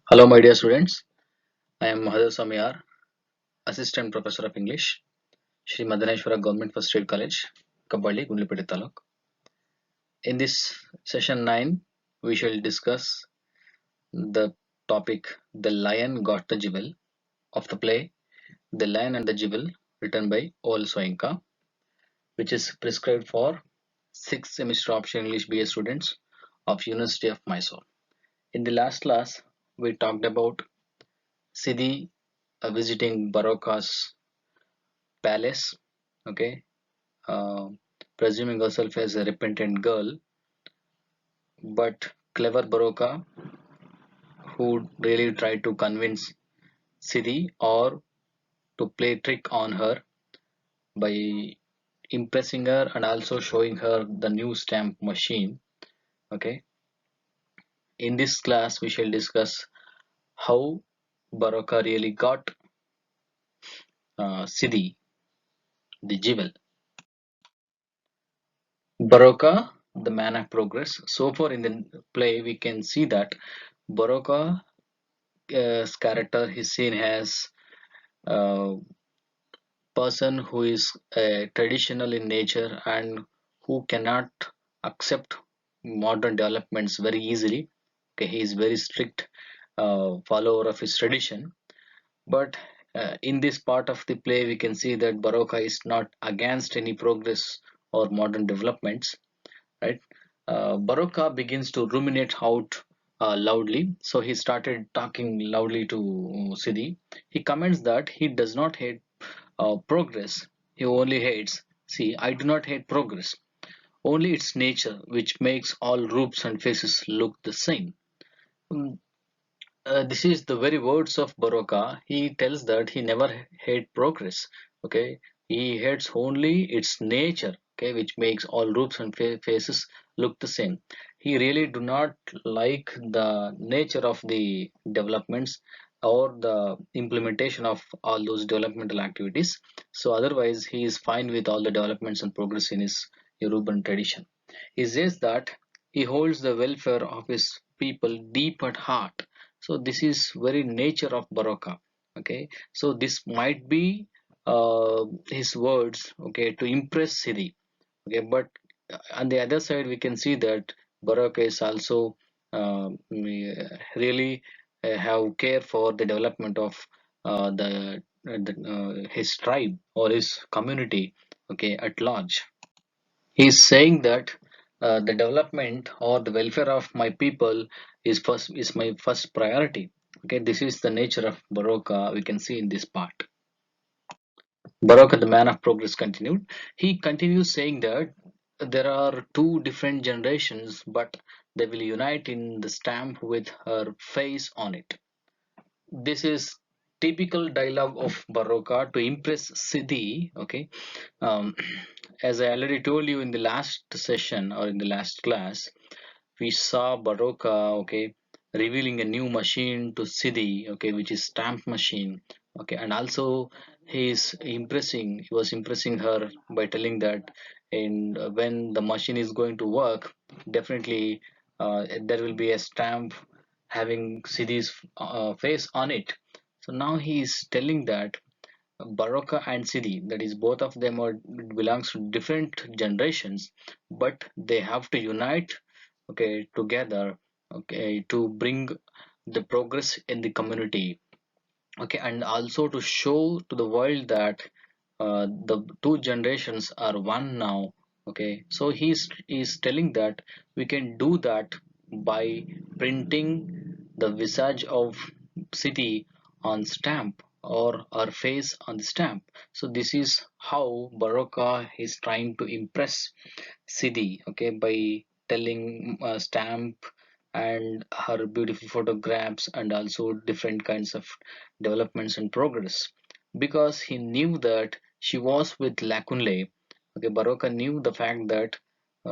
Hello, my dear students. I am Mahadar Samyar, Assistant Professor of English, Shri Madaneshwara Government First Aid College, Kabali, Gundlupeti Taluk. In this session 9, we shall discuss the topic The Lion Got the Jewel of the play The Lion and the Jewel, written by Wole Soyinka, which is prescribed for 6th semester option English BA students of University of Mysore. In the last class, we talked about Sidi visiting Baroka's palace, okay, uh, presuming herself as a repentant girl, but clever Baroka, who really tried to convince Sidi or to play trick on her by impressing her and also showing her the new stamp machine. Okay, in this class we shall discuss how Baroka really got Sidi the jewel. Baroka, the man of progress. So far in the play, we can see that Baroka character is seen as a person who is traditional in nature and who cannot accept modern developments very easily. Okay, he is very strict follower of his tradition. But in this part of the play, we can see that Baroka is not against any progress or modern developments, right? Baroka begins to ruminate out loudly. So he started talking loudly to Sidi. He comments that he does not hate progress, he only hates. See, I do not hate progress, only its nature, which makes all roofs and faces look the same. Mm, this is the very words of Baroka. He tells that he never hate progress. Okay, he hates only its nature. Okay, which makes all roofs and faces look the same. He really do not like the nature of the developments or the implementation of all those developmental activities. So otherwise, he is fine with all the developments and progress in his Yoruban tradition. He says that he holds the welfare of his people deep at heart. So this is very nature of Baroka. Okay, so this might be his words, okay, to impress Sidi. Okay, but on the other side we can see that Baroka is also really have care for the development of his tribe or his community, okay, at large. He is saying that the development or the welfare of my people is my first priority. Okay, this is the nature of Baroka. We can see in this part. Baroka, the man of progress, continued. He continues saying that there are two different generations, but they will unite in the stamp with her face on it. This is typical dialogue of Baroka to impress Sidi. Okay, um, as I already told you in the last session or in the last class, we saw Baroka, okay, revealing a new machine to Sidi, okay, which is stamp machine, okay, and also he was impressing her by telling that in when the machine is going to work, definitely there will be a stamp having Sidi's face on it. So now he is telling that Baroka and Sidi, that is both of them are belongs to different generations, but they have to unite, okay, together, okay, to bring the progress in the community, okay, and also to show to the world that the two generations are one now. Okay, so he's telling that we can do that by printing the visage of city on stamp or our face on the stamp. So this is how Baroka is trying to impress Sidi, okay, by telling stamp and her beautiful photographs and also different kinds of developments and progress, because he knew that she was with Lakunle. Okay, Baroka knew the fact that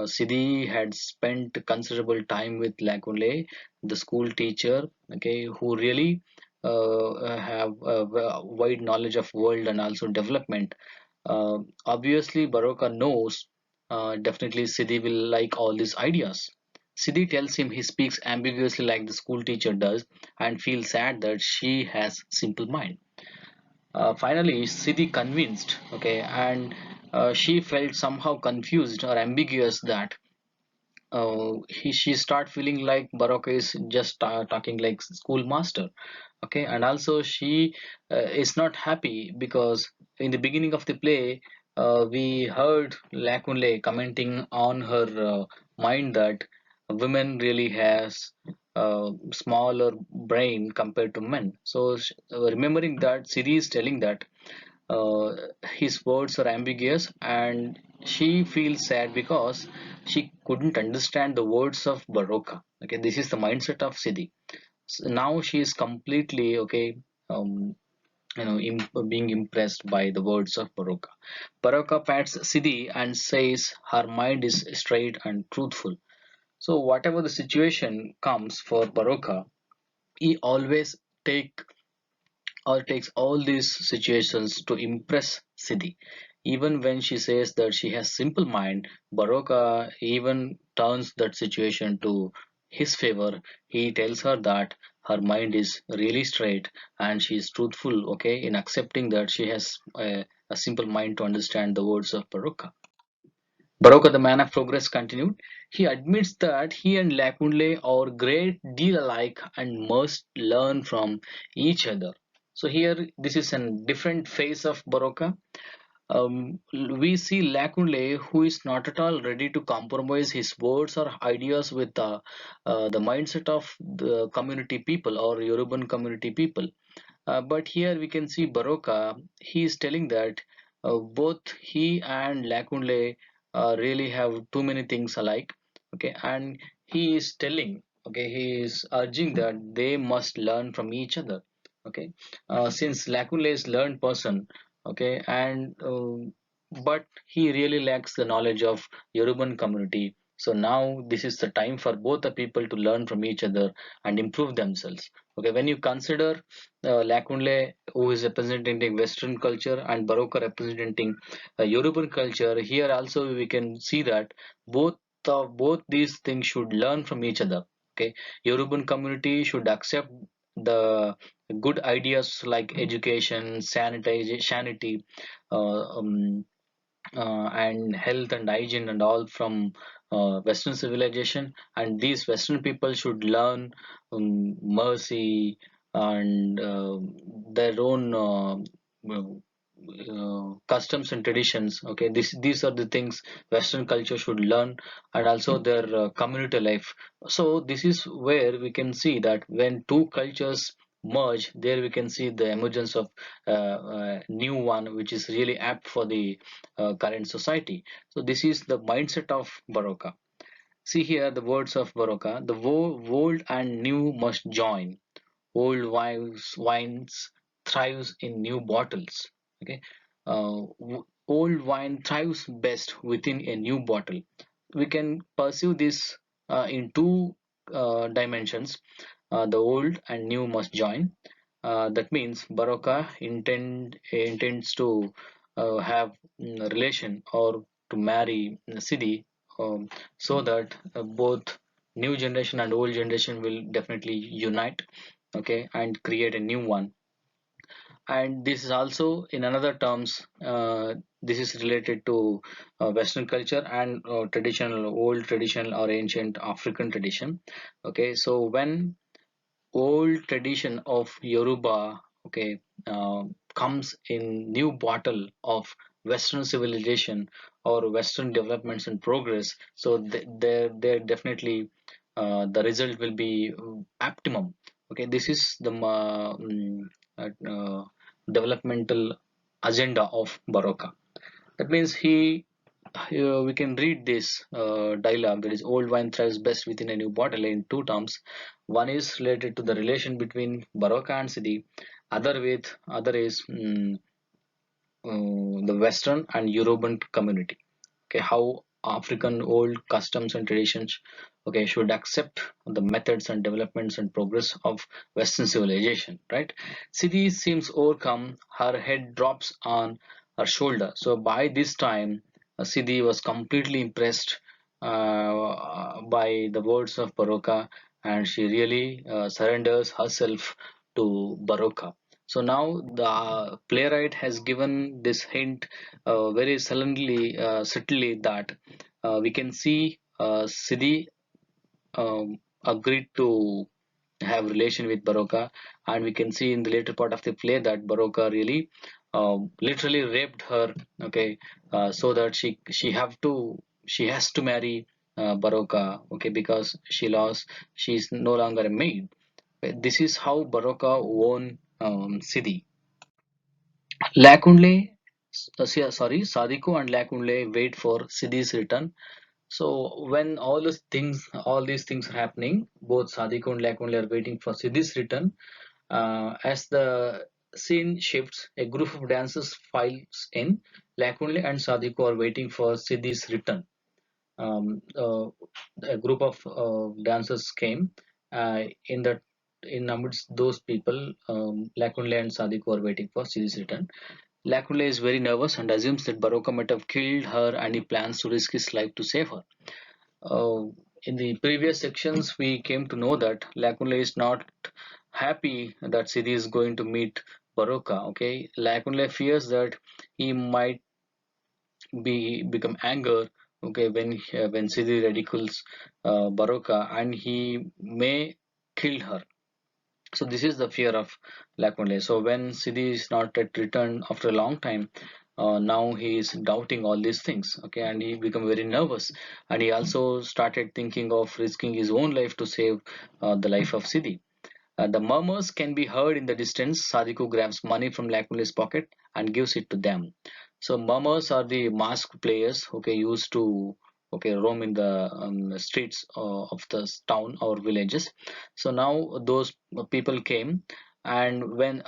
Sidi had spent considerable time with Lakunle, the school teacher, okay, who really have a wide knowledge of world and also development. Obviously, Baroka knows definitely Sidi will like all these ideas. Sidi tells him he speaks ambiguously like the school teacher does and feels sad that she has simple mind. Finally, Sidi convinced, okay, and she felt somehow confused or ambiguous that she start feeling like Baroka is just talking like schoolmaster, okay, and also she is not happy because in the beginning of the play we heard Lakunle commenting on her mind that women really has smaller brain compared to men. So remembering that, Siri is telling that uh, his words are ambiguous and she feels sad because she couldn't understand the words of Baroka. Okay, this is the mindset of Sidi. So now she is completely okay, um, being impressed by the words of Baroka. Baroka pats Sidi and says her mind is straight and truthful. So whatever the situation comes for Baroka, he always take takes all these situations to impress Sidi. Even when she says that she has simple mind, Baroka even turns that situation to his favor. He tells her that her mind is really straight and she is truthful, okay, in accepting that she has a simple mind to understand the words of Baroka. Baroka, the man of progress, continued. He admits that he and Lakunle are great deal alike and must learn from each other. So here, this is a different phase of Baroka. We see Lakunle, who is not at all ready to compromise his words or ideas with the mindset of the community people or Yoruban community people. But here we can see Baroka, he is telling that both he and Lakunle really have too many things alike. Okay, and he is telling, okay, he is urging that they must learn from each other. Okay, since Lakunle is learned person, okay, and but he really lacks the knowledge of Yoruban community. So now this is the time for both the people to learn from each other and improve themselves. Okay, when you consider Lakunle, who is representing Western culture, and Baroka representing Yoruban culture. Here also we can see that both these things should learn from each other. Okay, Yoruban community should accept the good ideas like education, sanity, uh, um, and health and hygiene and all from Western civilization, and these Western people should learn mercy and their own customs and traditions. Okay, these are the things Western culture should learn, and also their community life. So this is where we can see that when two cultures merge, there we can see the emergence of new one, which is really apt for the current society. So this is the mindset of Baroka. See here the words of Baroka: the old and new must join. Old wines thrives in new bottles. Okay, old wine thrives best within a new bottle. We can pursue this in two dimensions. The old and new must join. That means Baroka intends to have relation or to marry Sidi, so that both new generation and old generation will definitely unite, okay, and create a new one. And this is also in another terms, this is related to Western culture and traditional, old traditional or ancient African tradition. Okay, so when old tradition of Yoruba, okay, comes in new bottle of Western civilization or Western developments and progress. So there definitely the result will be optimum. Okay, this is the developmental agenda of Baroka. That means we can read this dialogue, that is old wine thrives best within a new bottle, in two terms. One is related to the relation between Baroka and Sidi. Other is the Western and European community. Okay, how African old customs and traditions, okay, should accept the methods and developments and progress of Western civilization, right? Sidi seems overcome, her head drops on her shoulder. So by this time, Sidi was completely impressed, by the words of Baroka, and she really surrenders herself to Baroka. So now the playwright has given this hint very subtly that we can see Sidi agreed to have relation with Baroka, and we can see in the later part of the play that Baroka really literally raped her. Okay, so that she has to marry Baroka. Okay, because she is no longer a maid. This is how Baroka won Sidi. Lakunle, sorry, Sadiku and Lakunle wait for Sidi's return. So when all these things are happening, both Sadiq and Lakunle are waiting for Siddhi's return. As the scene shifts, a group of dancers files in. Lakunle and Sadiq are waiting for Siddhi's return. Um, uh, a group of dancers came in the in amidst those people. Lakunle and Sadiq were waiting for Siddhi's return. Lakunle is very nervous and assumes that Baroka might have killed her, and he plans to risk his life to save her. Uh, in the previous sections, we came to know that Lakunle is not happy that Sidi is going to meet Baroka. Okay, Lakunle fears that he might become anger. Okay, when Sidi ridicules Baroka, and he may kill her. So this is the fear of Lakunle. So when Sidi is not yet returned after a long time, now he is doubting all these things. Okay, and he become very nervous, and he also started thinking of risking his own life to save the life of Sidi. The murmurs can be heard in the distance. Sadiku grabs money from Lakunle's pocket and gives it to them. So murmurs are the masked players, okay, used to roam in the streets of the town or villages. So now those people came, and when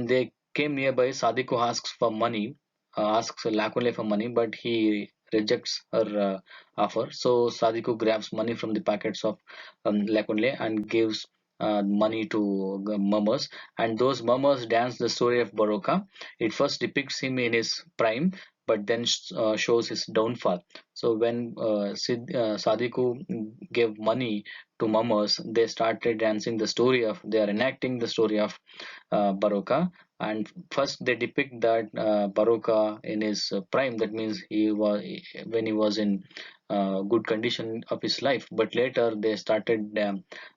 they came nearby, Sadiku asks for money, asks Lakunle for money, but he rejects her offer. So Sadiku grabs money from the pockets of Lakunle and gives money to mummers, and those mummers dance the story of Baroka. It first depicts him in his prime, but then shows his downfall. So when Sadiku gave money to mummers, they started dancing the story of, they are enacting the story of Baroka. And first they depict that Baroka in his prime, that means he was when he was in good condition of his life, but later they started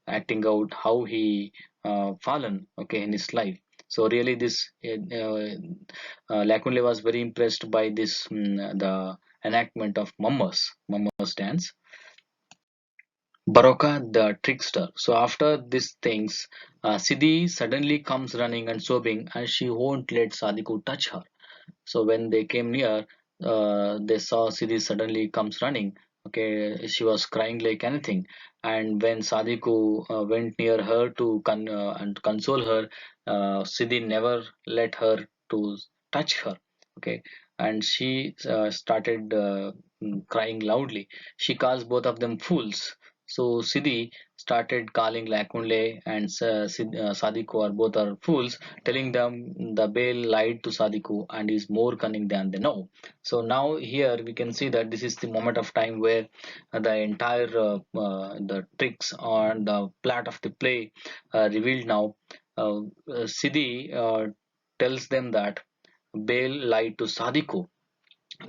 acting out how he fallen, okay, in his life. So really this Lakunle was very impressed by this the enactment of mummers dance. Baroka the trickster. So after these things, Sidi suddenly comes running and sobbing, and she won't let Sadiku touch her. So when they came near, they saw Sidi suddenly comes running. Okay, she was crying like anything. And when Sadiku went near her to and console her, Sidi never let her to touch her. Okay, and she started crying loudly. She calls both of them fools. So Sidi started calling Lakunle and Sadiku are both are fools, telling them the Bale lied to Sadiku and is more cunning than they know. So now here we can see that this is the moment of time where the entire the tricks and the plot of the play revealed now. Sidi tells them that Bale lied to Sadiku.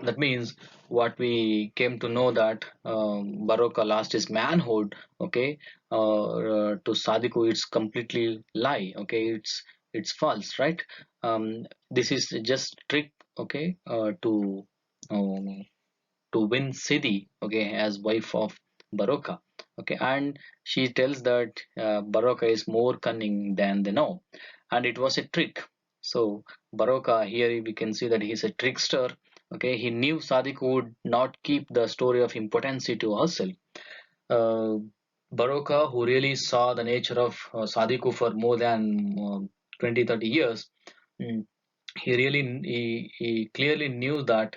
That means what we came to know that Baroka lost his manhood, okay, to Sadiku, it's completely lie, okay, it's false, right? This is just trick, okay, um, to win Sidi, okay, as wife of Baroka, okay, and she tells that Baroka is more cunning than they know, and it was a trick. So Baroka here we can see that he's a trickster. Okay, he knew Sadiq would not keep the story of impotency to herself. Uh, Baroka, who really saw the nature of Sadiku for more than 20, 30 years, mm, he clearly knew that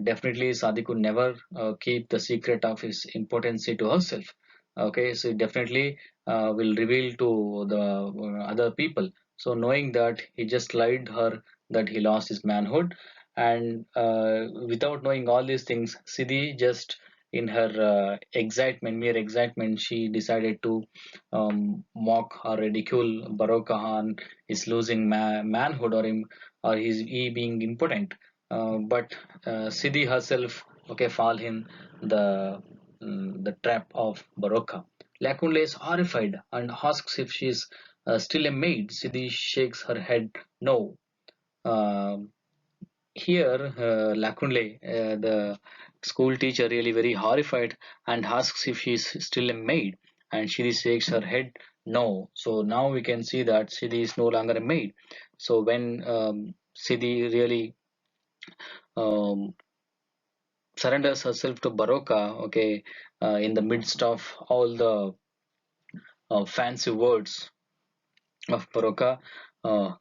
definitely Sadi could never keep the secret of his impotency to herself. Okay, so it definitely will reveal to the other people. So knowing that he just lied her that he lost his manhood, and without knowing all these things, Sidi just in her mere excitement, she decided to mock or ridicule Baroka on is losing manhood, or he being impotent. But Sidi herself, okay, fall in the trap of Baroka. Lakunle is horrified and asks if she is still a maid. Sidi shakes her head no. Um Here, Lakunle, the school teacher, really very horrified and asks if she is still a maid, and she shakes her head no. So now we can see that Sidi is no longer a maid. So when Sidi really um, surrenders herself to Baroka, okay, in the midst of all the fancy words of Baroka, uh,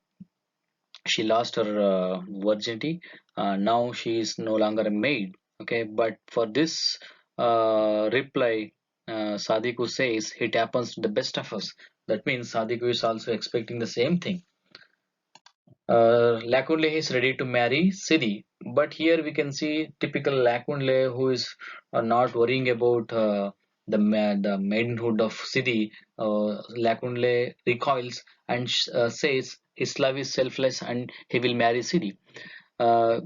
she lost her virginity. Now she is no longer a maid. Okay, but for this reply, Sadiku says it happens to the best of us. That means Sadiku is also expecting the same thing. Lakunle is ready to marry Sidi, but here we can see typical Lakunle who is not worrying about the maidenhood of Sidi. Lakunle recoils and says his love is selfless and he will marry Sidi. uh,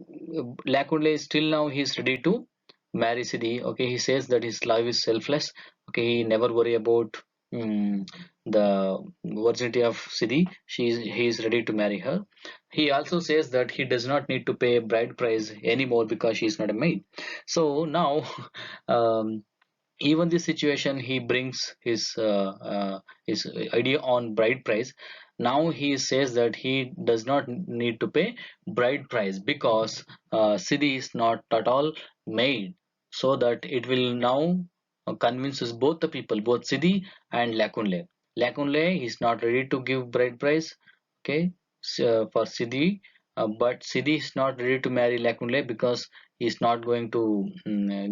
Lakunle is still now he's ready to marry Sidi. Okay, he says that his love is selfless. Okay, he never worry about the virginity of Sidi. He is ready to marry her. He also says that he does not need to pay bride price anymore because she is not a maid. So now, um, even this situation, he brings his idea on bride price. Now he says that he does not need to pay bride price because Sidi is not at all made, so that it will now convinces both the people, both Sidi and Lakunle is not ready to give bride price, okay, for Sidi, but Sidi is not ready to marry Lakunle because he is not going to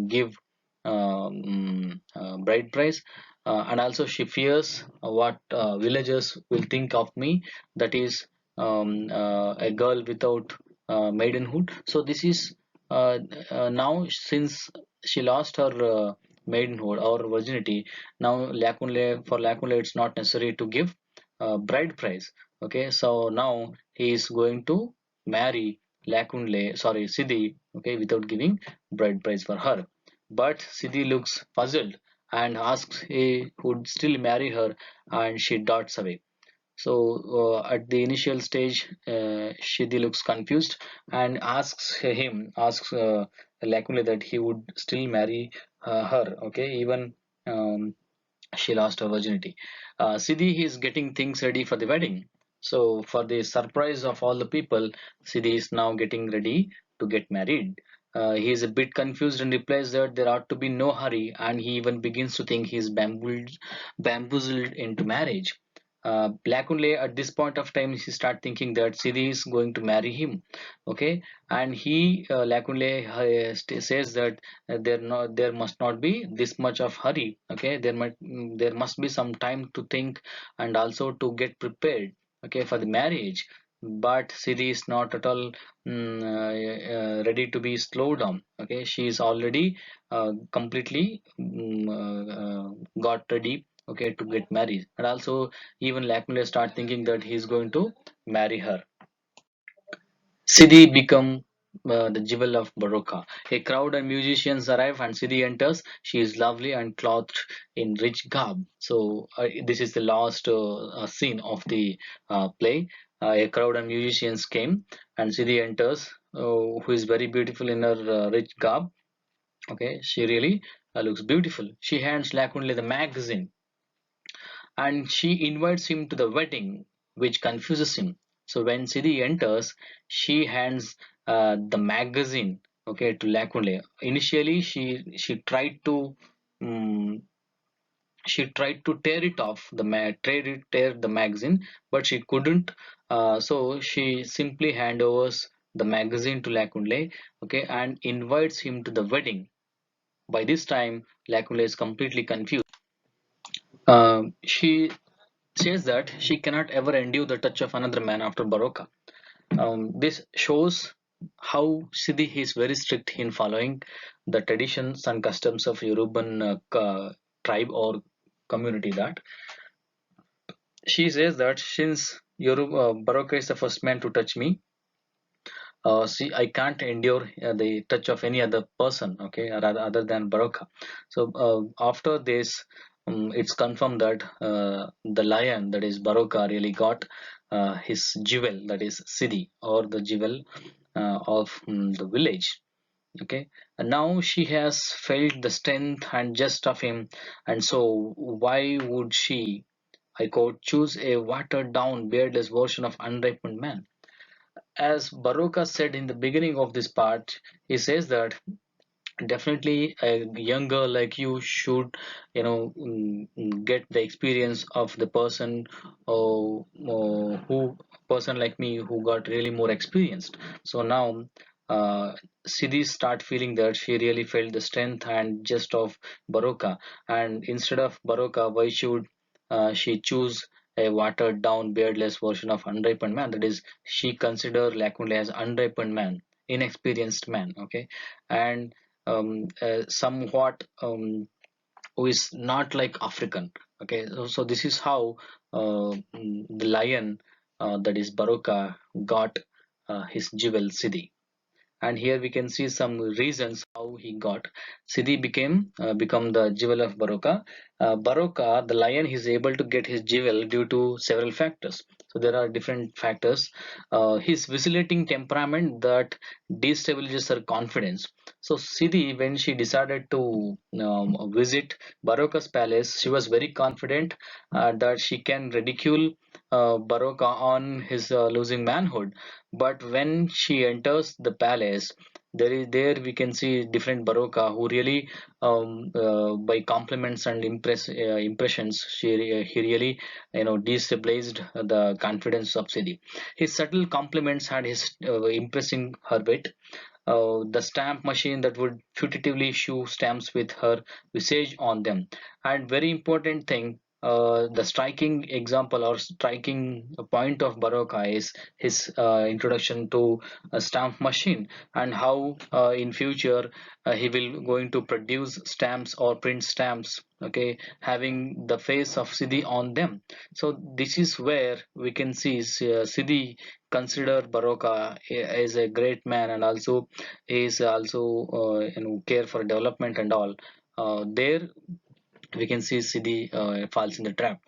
give bride price. And also she fears what villagers will think of me, that is a girl without maidenhood. So this is now, since she lost her maidenhood or virginity, now for Lakunle it's not necessary to give bride price. Okay, so now he is going to marry Sidi, okay, without giving bride price for her. But Sidi looks puzzled and asks he would still marry her, and she darts away. So at the initial stage, Sidi looks confused and asks Lakunle that he would still marry her. Okay, even she lost her virginity. Sidi is getting things ready for the wedding. So, for the surprise of all the people, Sidi is now getting ready to get married. He is a bit confused and replies that there ought to be no hurry, and he even begins to think he is bamboozled into marriage. Blakunle at this point of time he start thinking that Sidi is going to marry him, okay, and Lakunle says that there must not be this much of hurry, okay, there must be some time to think and also to get prepared, okay, for the marriage. But Sidi is not at all ready to be slowed down. Okay, she is already completely got ready, okay, to get married. And also even Lakunle start thinking that he is going to marry her. Sidi become the jewel of Baroka. A crowd and musicians arrive, and Sidi enters. She is lovely and clothed in rich garb. So this is the last scene of the play. A crowd and musicians came, and Sidi enters, who is very beautiful in her rich garb. Okay, she really looks beautiful. She hands Lakunle the magazine, and she invites him to the wedding, which confuses him. So when Sidi enters, she hands the magazine, okay, to Lakunle. Initially, um, she tried to tear it off tear the magazine, but she couldn't. So she simply hand overs the magazine to Lakunle, okay, and invites him to the wedding. By this time, Lakunle is completely confused. She says that she cannot ever endure the touch of another man after Baroka. This shows how Sidi is very strict in following the traditions and customs of Yoruban tribe or community. That she says that since Baroka is the first man to touch me, see, I can't endure the touch of any other person, okay, other than Baroka. So after this, it's confirmed that the lion, that is Baroka, really got his jewel, that is Sidi, or the jewel of the village. Okay, and now she has felt the strength and just of him, and so why would she, I quote, choose a watered down, beardless version of unripened man? As Baroka said in the beginning of this part, he says that definitely a young girl like you should, get the experience of the person, who person like me who got really more experienced. So now uh, Siddhi start feeling that she really felt the strength and just of Baroka, and instead of Baroka, why should she choose a watered down beardless version of unripened man? That is, she consider Lakunle as unripened man, inexperienced man. Okay, and somewhat who is not like African. Okay, so this is how the lion, that is Baroka, got his jewel Sidi. And here we can see some reasons how he got. Sidi become the jewel of Baroka. Baroka, the lion, is able to get his jewel due to several factors. So there are different factors. His vacillating temperament that destabilizes her confidence. So Sidi, when she decided to visit Baroka's palace, she was very confident that she can ridicule Baroka on his losing manhood. But when she enters the palace, there we can see different Baroka who really, by compliments and impressions, he really, destabilized the confidence of Sidi. His subtle compliments had his impressing her bit. The stamp machine that would fugitively shoe stamps with her visage on them. And very important thing, the striking example or striking point of Baroka is his introduction to a stamp machine, and how in future he will going to produce stamps or print stamps, okay, having the face of Sidi on them. So this is where we can see Sidi consider Baroka as a great man, and also he is also care for development and all. There we can see Sidi falls in the trap.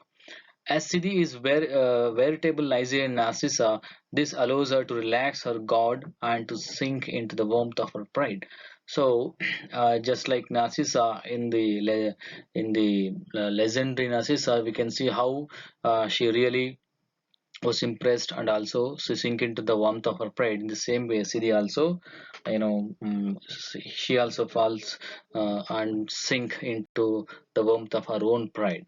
As Sidi is veritable Nigerian Narcissa, this allows her to relax her guard and to sink into the warmth of her pride. So, just like Narcissa in the legendary Narcissa, we can see how she really was impressed, and also she sink into the warmth of her pride. In the same way, Sidi also, she also falls and sink into the warmth of her own pride.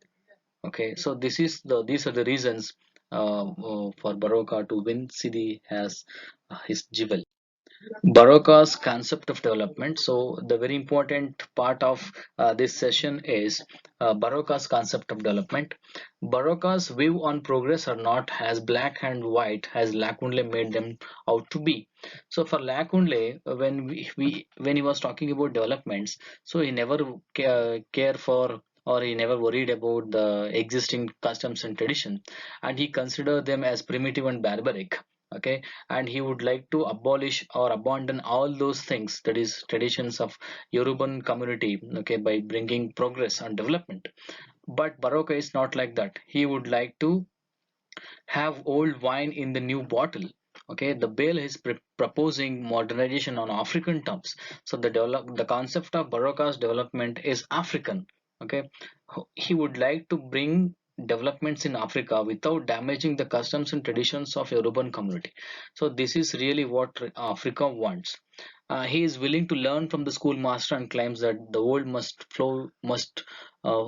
Okay, so these are the reasons for Baroka to win Sidi as his jewel. Baroka's concept of development. So the very important part of this session is Baroka's concept of development. Baroka's view on progress are not as black and white as Lakunle made them out to be. So for Lakunle, when he was talking about developments, so he never care for, or he never worried about the existing customs and tradition, and he considered them as primitive and barbaric. Okay, and he would like to abolish or abandon all those things, that is traditions of Yoruban community, okay, by bringing progress and development. But Baroka is not like that. He would like to have old wine in the new bottle. Okay, the Bale is proposing modernization on African terms. So the concept of Baroka's development is African. Okay, he would like to bring developments in Africa without damaging the customs and traditions of Yoruban community. So this is really what Africa wants. He is willing to learn from the schoolmaster and claims that the world must flow must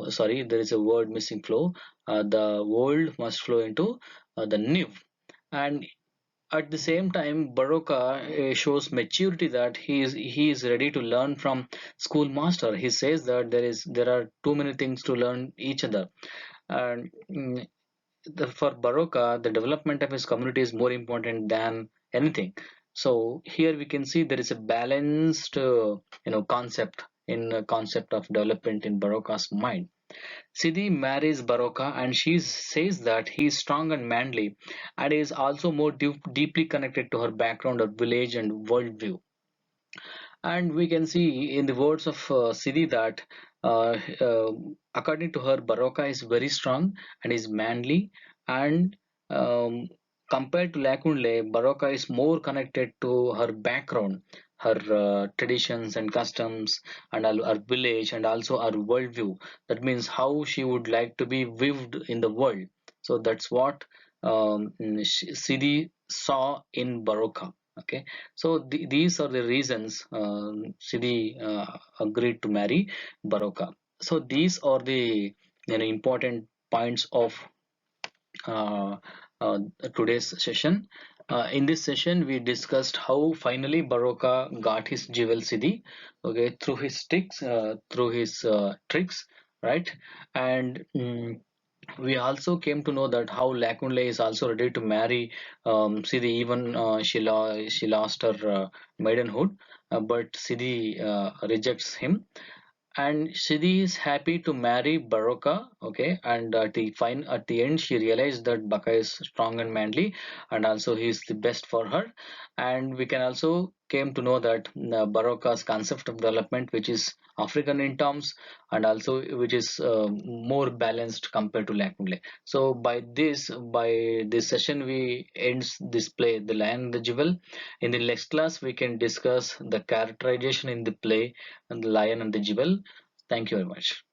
sorry, there is a word missing, flow. The world must flow into the new. And at the same time, Baroka shows maturity, that he is ready to learn from schoolmaster. He says that there are too many things to learn each other, and for Baroka, the development of his community is more important than anything. So here we can see there is a balanced concept in concept of development in Baroka's mind. Sidi marries Baroka and she says that he is strong and manly and is also more deeply connected to her background of village and worldview. And we can see in the words of Sidi that uh, uh, according to her, Baroka is very strong and is manly, and um, compared to Lakunle, Baroka is more connected to her background, her traditions and customs, and her village, and also her worldview. That means how she would like to be viewed in the world. So that's what Sidi saw in Baroka. Okay, so these are the reasons Sidi agreed to marry Baroka. So these are the important points of uh, uh, today's session. In this session, we discussed how finally Baroka got his jewel Sidi, okay, through his tricks, right? And we also came to know that how Lakunle is also ready to marry Sidi, even she lost her maidenhood, but Sidi rejects him, and Sidi is happy to marry Baroka. Okay, and at the end she realized that Baka is strong and manly, and also he is the best for her. And we can also came to know that Baroka's concept of development, which is African in terms, and also which is more balanced compared to Lakunle. So by this session we ends this play, The Lion and the Jewel. In the next class we can discuss the characterization in the play and the Lion and the Jewel. Thank you very much.